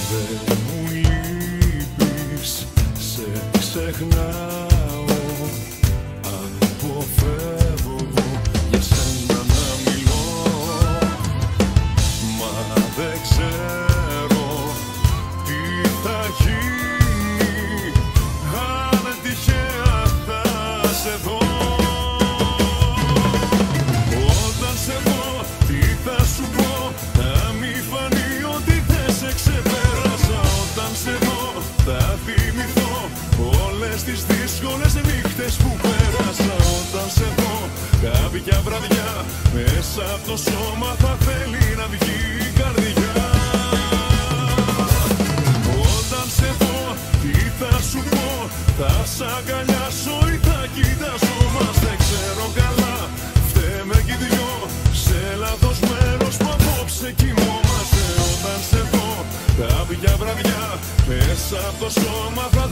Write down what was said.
Δεν μου λείπεις, σε ξεχνάω, αποφεύγω για σένα να μιλώ. Μα δεν ξέρω τι θα γίνει αν τυχαία θα σε δω. Όταν σε δω, τι θα σου πω, θα μη φανεί ότι δεν σε ξεπέρασα. Όταν σε δω, θα θυμηθώ όλες τις δύσκολες νύχτες που πέρασα. Όταν σε δω, κάποια βραδιά μέσα από το σώμα θα θέλει να βγει η καρδιά. Όταν σε δω, τι θα σου πω, θα σ' αγκαλιάσω ή θα κοιτάσω μας. Δεν ξέρω καλά, φταίμε κι οι δυο σε λάθος μέρος που απόψε κοιμόμαστε. Όταν σε δω, κάποια βραδιά μέσα από το σώμα θα